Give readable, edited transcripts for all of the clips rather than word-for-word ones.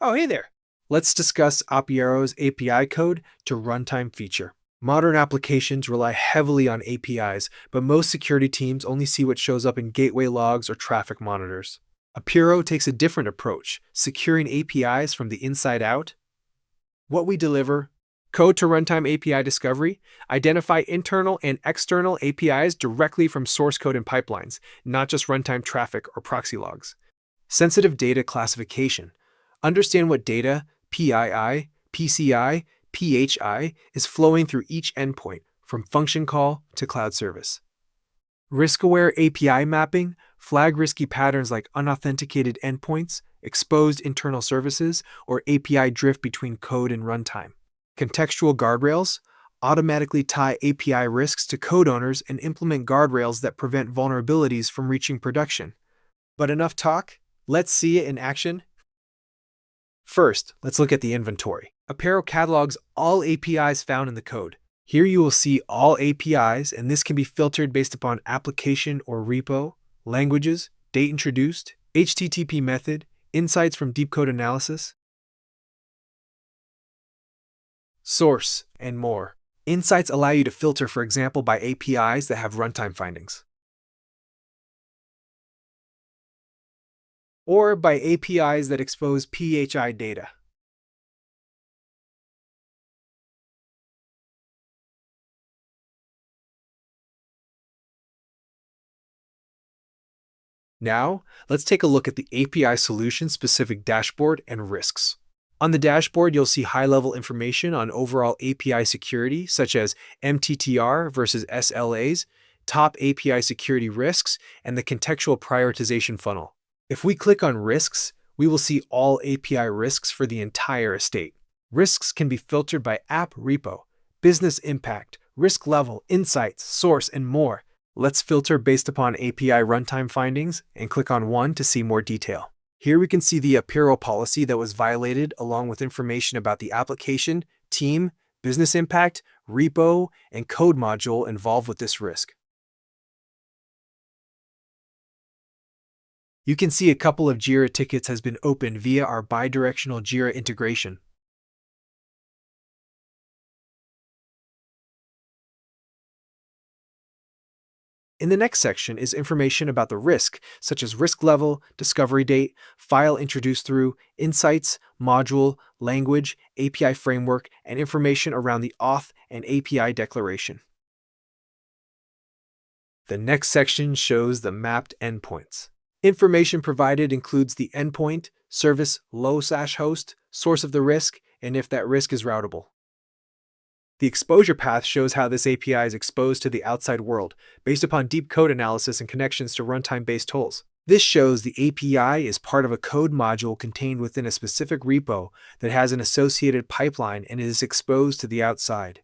Oh, hey there. Let's discuss Apiiro's API code to runtime feature. Modern applications rely heavily on APIs, but most security teams only see what shows up in gateway logs or traffic monitors. Apiiro takes a different approach, securing APIs from the inside out. What we deliver: code to runtime API discovery, identify internal and external APIs directly from source code and pipelines, not just runtime traffic or proxy logs. Sensitive data classification. Understand what data, PII, PCI, PHI, is flowing through each endpoint, from function call to cloud service. Risk-aware API mapping. Flag risky patterns like unauthenticated endpoints, exposed internal services, or API drift between code and runtime. Contextual guardrails. Automatically tie API risks to code owners and implement guardrails that prevent vulnerabilities from reaching production. But enough talk, let's see it in action. First, let's look at the inventory. Apiiro catalogs all APIs found in the code. Here you will see all APIs, and this can be filtered based upon application or repo, languages, date introduced, HTTP method, insights from deep code analysis, source, and more. Insights allow you to filter, for example, by APIs that have runtime findings, or by APIs that expose PHI data. Now, let's take a look at the API solution-specific dashboard and risks. On the dashboard, you'll see high-level information on overall API security, such as MTTR versus SLAs, top API security risks, and the contextual prioritization funnel. If we click on Risks, we will see all API risks for the entire estate. Risks can be filtered by app repo, business impact, risk level, insights, source, and more. Let's filter based upon API runtime findings and click on one to see more detail. Here we can see the Apiiro policy that was violated along with information about the application, team, business impact, repo, and code module involved with this risk. You can see a couple of Jira tickets has been opened via our bidirectional Jira integration. In the next section is information about the risk, such as risk level, discovery date, file introduced through, insights, module, language, API framework, and information around the auth and API declaration. The next section shows the mapped endpoints. Information provided includes the endpoint, service, low/host, source of the risk, and if that risk is routable. The exposure path shows how this API is exposed to the outside world, based upon deep code analysis and connections to runtime-based tools. This shows the API is part of a code module contained within a specific repo that has an associated pipeline and is exposed to the outside.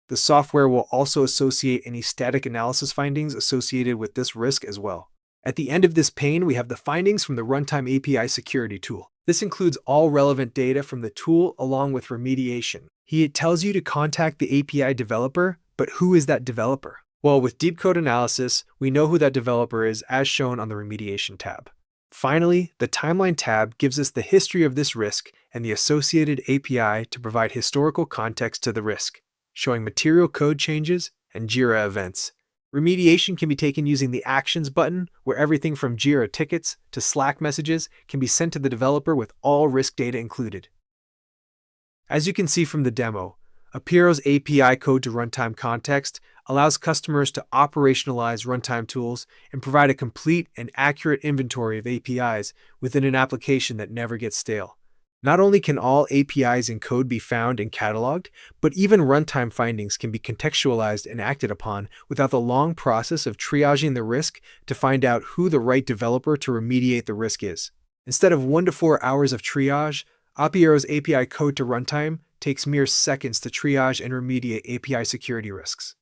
The software will also associate any static analysis findings associated with this risk as well. At the end of this pane, we have the findings from the Runtime API security tool. This includes all relevant data from the tool along with remediation. It tells you to contact the API developer, but who is that developer? Well, with deep code analysis, we know who that developer is as shown on the remediation tab. Finally, the timeline tab gives us the history of this risk and the associated API to provide historical context to the risk, showing material code changes and Jira events. Remediation can be taken using the Actions button, where everything from Jira tickets to Slack messages can be sent to the developer with all risk data included. As you can see from the demo, Apiiro's API code to runtime context allows customers to operationalize runtime tools and provide a complete and accurate inventory of APIs within an application that never gets stale. Not only can all APIs in code be found and cataloged, but even runtime findings can be contextualized and acted upon without the long process of triaging the risk to find out who the right developer to remediate the risk is. Instead of 1 to 4 hours of triage, Apiiro's API code to runtime takes mere seconds to triage and remediate API security risks.